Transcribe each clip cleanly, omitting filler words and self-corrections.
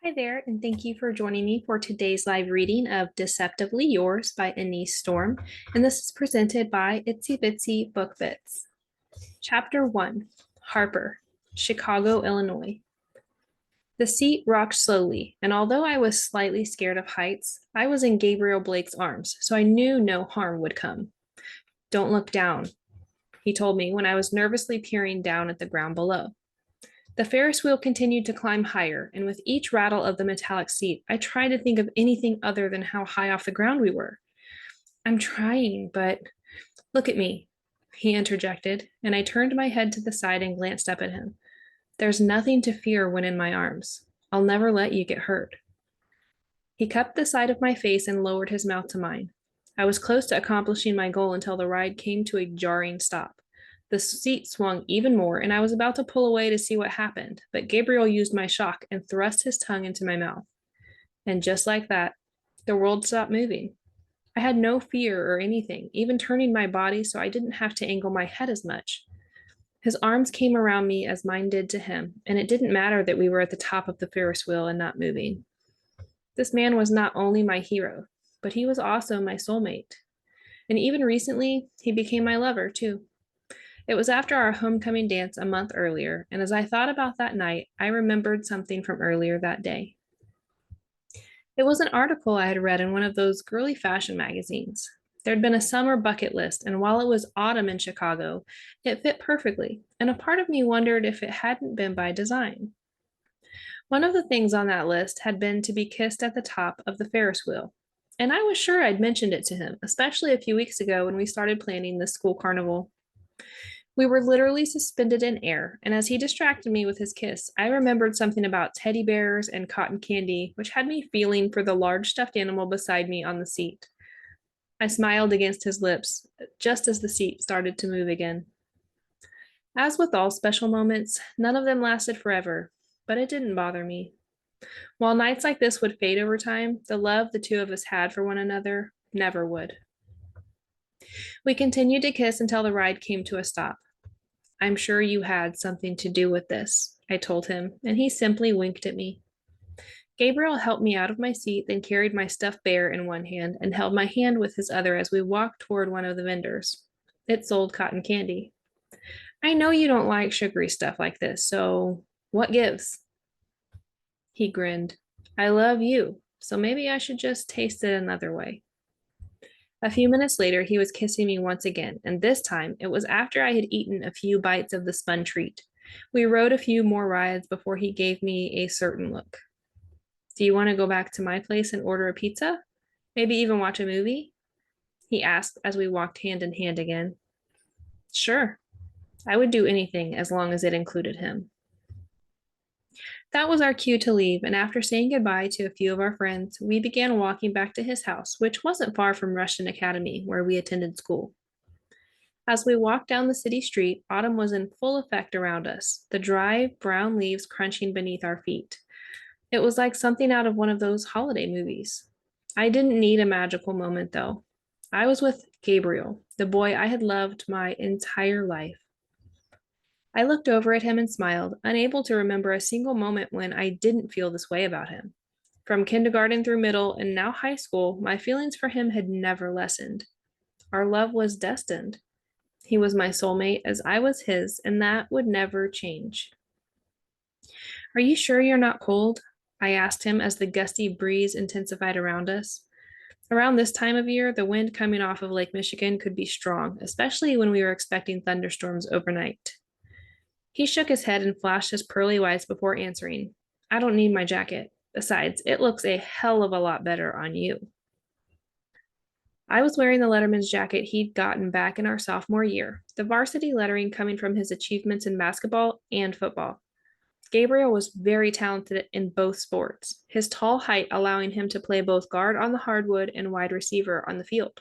Hi there, and thank you for joining me for today's live reading of Deceptively Yours by Anise Storm. And this is presented by Itsy Bitsy Book Bits. Chapter 1 Harper, Chicago, Illinois. The seat rocked slowly, and although I was slightly scared of heights, I was in Gabriel Blake's arms, so I knew no harm would come. Don't look down, he told me when I was nervously peering down at the ground below. The Ferris wheel continued to climb higher, and with each rattle of the metallic seat, I tried to think of anything other than how high off the ground we were. I'm trying, but look at me, he interjected, and I turned my head to the side and glanced up at him. There's nothing to fear when in my arms. I'll never let you get hurt. He cupped the side of my face and lowered his mouth to mine. I was close to accomplishing my goal until the ride came to a jarring stop. The seat swung even more, and I was about to pull away to see what happened, but Gabriel used my shock and thrust his tongue into my mouth. And just like that, the world stopped moving. I had no fear or anything, even turning my body so I didn't have to angle my head as much. His arms came around me as mine did to him, and it didn't matter that we were at the top of the Ferris wheel and not moving. This man was not only my hero, but he was also my soulmate. And even recently, he became my lover, too. It was after our homecoming dance a month earlier, and as I thought about that night, I remembered something from earlier that day. It was an article I had read in one of those girly fashion magazines. There'd been a summer bucket list, and while it was autumn in Chicago, it fit perfectly, and a part of me wondered if it hadn't been by design. One of the things on that list had been to be kissed at the top of the Ferris wheel, and I was sure I'd mentioned it to him, especially a few weeks ago when we started planning the school carnival. We were literally suspended in air, and as he distracted me with his kiss, I remembered something about teddy bears and cotton candy, which had me feeling for the large stuffed animal beside me on the seat. I smiled against his lips just as the seat started to move again. As with all special moments, none of them lasted forever, but it didn't bother me. While nights like this would fade over time, the love the two of us had for one another never would. We continued to kiss until the ride came to a stop. I'm sure you had something to do with this, I told him, and he simply winked at me. Gabriel helped me out of my seat, then carried my stuffed bear in one hand and held my hand with his other as we walked toward one of the vendors. It sold cotton candy. I know you don't like sugary stuff like this, so what gives? He grinned. I love you, so maybe I should just taste it another way. A few minutes later, he was kissing me once again, and this time it was after I had eaten a few bites of the spun treat. We rode a few more rides before he gave me a certain look. Do you want to go back to my place and order a pizza? Maybe even watch a movie? He asked as we walked hand in hand again. Sure, I would do anything as long as it included him. That was our cue to leave, and after saying goodbye to a few of our friends, we began walking back to his house, which wasn't far from Rushton Academy, where we attended school. As we walked down the city street, autumn was in full effect around us, the dry, brown leaves crunching beneath our feet. It was like something out of one of those holiday movies. I didn't need a magical moment, though. I was with Gabriel, the boy I had loved my entire life. I looked over at him and smiled, unable to remember a single moment when I didn't feel this way about him. From kindergarten through middle and now high school, my feelings for him had never lessened. Our love was destined. He was my soulmate as I was his, and that would never change. Are you sure you're not cold? I asked him as the gusty breeze intensified around us. Around this time of year, the wind coming off of Lake Michigan could be strong, especially when we were expecting thunderstorms overnight. He shook his head and flashed his pearly whites before answering. I don't need my jacket. Besides, it looks a hell of a lot better on you. I was wearing the letterman's jacket he'd gotten back in our sophomore year, the varsity lettering coming from his achievements in basketball and football. Gabriel was very talented in both sports, his tall height allowing him to play both guard on the hardwood and wide receiver on the field.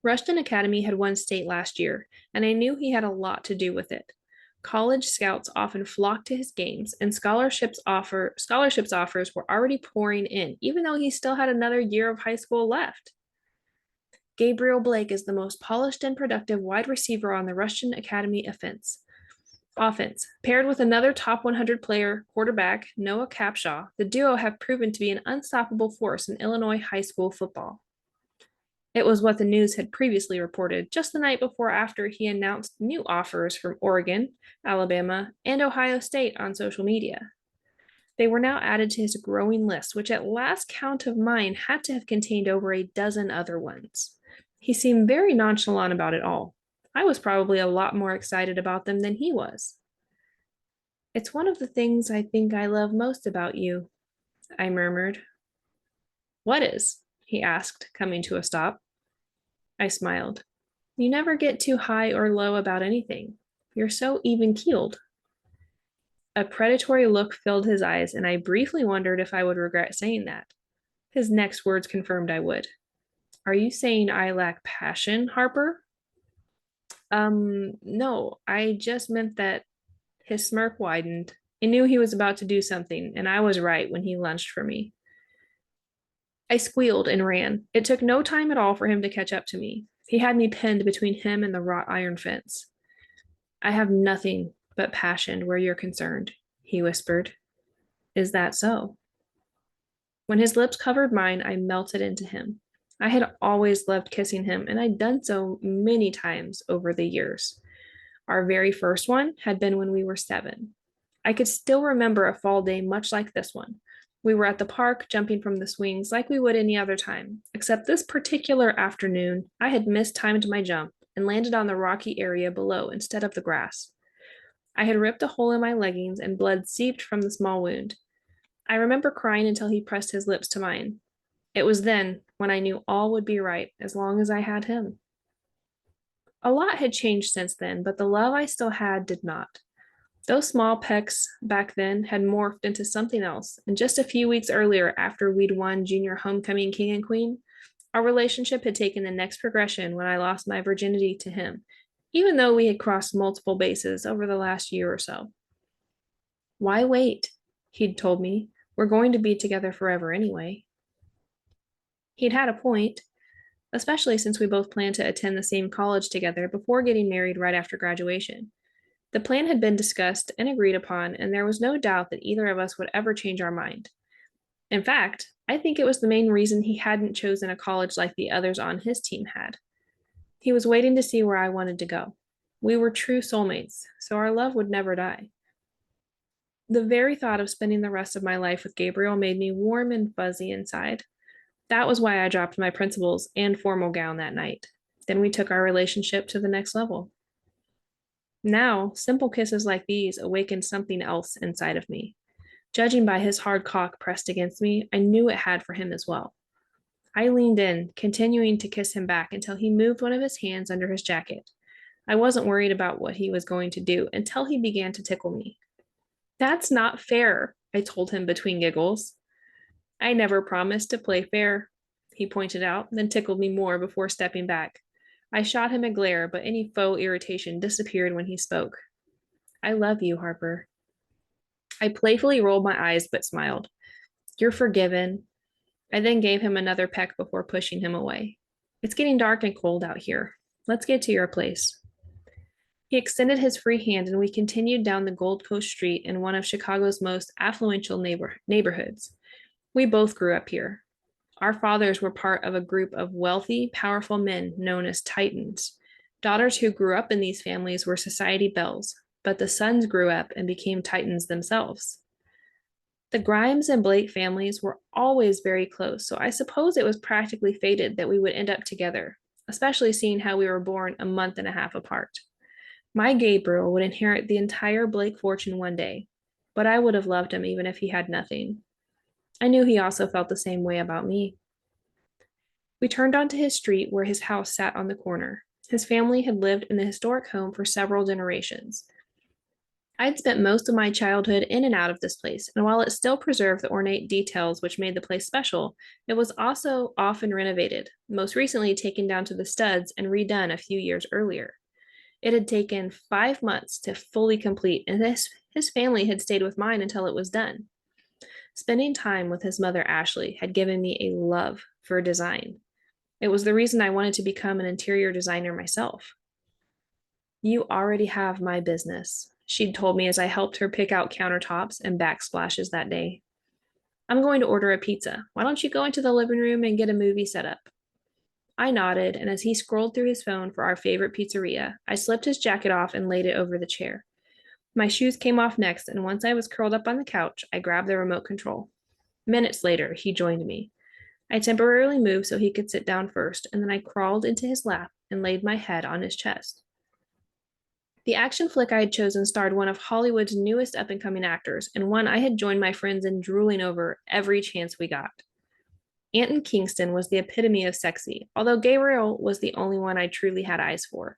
Rushton Academy had won state last year, and I knew he had a lot to do with it. College scouts often flocked to his games, and scholarships offers were already pouring in, even though he still had another year of high school left. Gabriel Blake is the most polished and productive wide receiver on the Rushton Academy offense. Offense. Paired with another top 100 player quarterback, Noah Capshaw, the duo have proven to be an unstoppable force in Illinois high school football. It was what the news had previously reported just the night before after he announced new offers from Oregon, Alabama, and Ohio State on social media. They were now added to his growing list, which at last count of mine had to have contained over a dozen other ones. He seemed very nonchalant about it all. I was probably a lot more excited about them than he was. It's one of the things I think I love most about you, I murmured. What is? He asked, coming to a stop. I smiled. You never get too high or low about anything. You're so even keeled. A predatory look filled his eyes, and I briefly wondered if I would regret saying that. His next words confirmed I would. Are you saying I lack passion, Harper? No, I just meant that. His smirk widened. I knew he was about to do something, and I was right when he lunged for me. I squealed and ran. It took no time at all for him to catch up to me. He had me pinned between him and the wrought iron fence. I have nothing but passion where you're concerned, he whispered. Is that so? When his lips covered mine, I melted into him. I had always loved kissing him, and I'd done so many times over the years. Our very first one had been when we were 7. I could still remember a fall day much like this one. We were at the park, jumping from the swings like we would any other time, except this particular afternoon, I had mistimed my jump and landed on the rocky area below instead of the grass. I had ripped a hole in my leggings and blood seeped from the small wound. I remember crying until he pressed his lips to mine. It was then when I knew all would be right as long as I had him. A lot had changed since then, but the love I still had did not. Those small pecks back then had morphed into something else, and just a few weeks earlier, after we'd won junior homecoming king and queen, our relationship had taken the next progression when I lost my virginity to him, even though we had crossed multiple bases over the last year or so. Why wait? He'd told me. We're going to be together forever anyway. He'd had a point, especially since we both planned to attend the same college together before getting married right after graduation. The plan had been discussed and agreed upon, and there was no doubt that either of us would ever change our mind. In fact, I think it was the main reason he hadn't chosen a college like the others on his team had. He was waiting to see where I wanted to go. We were true soulmates, so our love would never die. The very thought of spending the rest of my life with Gabriel made me warm and fuzzy inside. That was why I dropped my principles and formal gown that night. Then we took our relationship to the next level. Now, simple kisses like these awakened something else inside of me. Judging by his hard cock pressed against me, I knew it had for him as well. I leaned in, continuing to kiss him back until he moved one of his hands under his jacket. I wasn't worried about what he was going to do until he began to tickle me. That's not fair, I told him between giggles. I never promised to play fair, he pointed out, then tickled me more before stepping back. I shot him a glare, but any faux irritation disappeared when he spoke. I love you, Harper. I playfully rolled my eyes but smiled. You're forgiven. I then gave him another peck before pushing him away. It's getting dark and cold out here. Let's get to your place. He extended his free hand and we continued down the Gold Coast Street in one of Chicago's most affluential neighborhoods. We both grew up here. Our fathers were part of a group of wealthy, powerful men known as Titans. Daughters who grew up in these families were society belles, but the sons grew up and became Titans themselves. The Grimes and Blake families were always very close, so I suppose it was practically fated that we would end up together, especially seeing how we were born a month and a half apart. My Gabriel would inherit the entire Blake fortune one day, but I would have loved him even if he had nothing. I knew he also felt the same way about me. We turned onto his street where his house sat on the corner. His family had lived in the historic home for several generations. I'd spent most of my childhood in and out of this place, and while it still preserved the ornate details which made the place special, it was also often renovated, most recently taken down to the studs and redone a few years earlier. It had taken 5 months to fully complete, and his family had stayed with mine until it was done. Spending time with his mother, Ashley, had given me a love for design. It was the reason I wanted to become an interior designer myself. You already have my business, she'd told me as I helped her pick out countertops and backsplashes that day. I'm going to order a pizza. Why don't you go into the living room and get a movie set up? I nodded, and as he scrolled through his phone for our favorite pizzeria, I slipped his jacket off and laid it over the chair. My shoes came off next, and once I was curled up on the couch, I grabbed the remote control. Minutes later, he joined me. I temporarily moved so he could sit down first, and then I crawled into his lap and laid my head on his chest. The action flick I had chosen starred one of Hollywood's newest up and coming actors, and one I had joined my friends in drooling over every chance we got. Anton Kingston was the epitome of sexy, although Gabriel was the only one I truly had eyes for.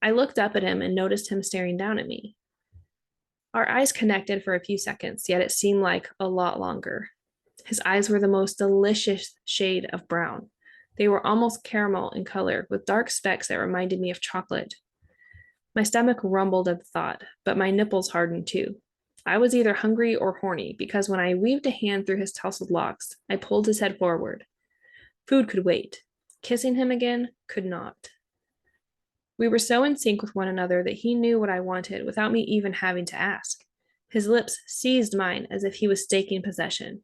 I looked up at him and noticed him staring down at me. Our eyes connected for a few seconds, yet it seemed like a lot longer. His eyes were the most delicious shade of brown. They were almost caramel in color, with dark specks that reminded me of chocolate. My stomach rumbled at the thought, but my nipples hardened too. I was either hungry or horny because when I weaved a hand through his tousled locks, I pulled his head forward. Food could wait. Kissing him again could not. We were so in sync with one another that he knew what I wanted without me even having to ask. His lips seized mine as if he was staking possession.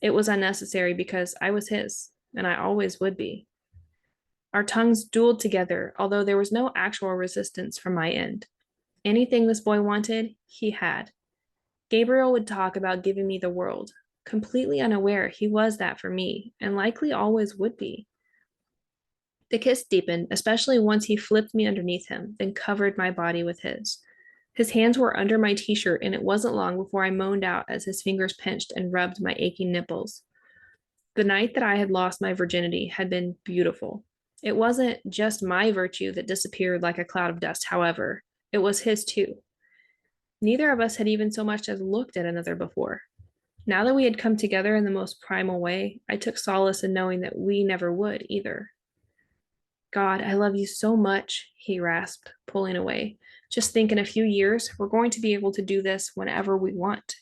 It was unnecessary because I was his, and I always would be. Our tongues dueled together, although there was no actual resistance from my end. Anything this boy wanted, he had. Gabriel would talk about giving me the world, completely unaware he was that for me, and likely always would be. The kiss deepened, especially once he flipped me underneath him, then covered my body with his. His hands were under my t-shirt, and it wasn't long before I moaned out as his fingers pinched and rubbed my aching nipples. The night that I had lost my virginity had been beautiful. It wasn't just my virtue that disappeared like a cloud of dust, however. It was his too. Neither of us had even so much as looked at another before. Now that we had come together in the most primal way, I took solace in knowing that we never would either. God, I love you so much, he rasped, pulling away. Just think in a few years, we're going to be able to do this whenever we want.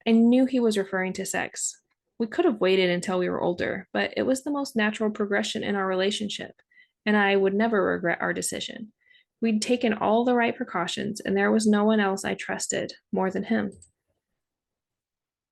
I knew he was referring to sex. We could have waited until we were older, but it was the most natural progression in our relationship, and I would never regret our decision. We'd taken all the right precautions, and there was no one else I trusted more than him.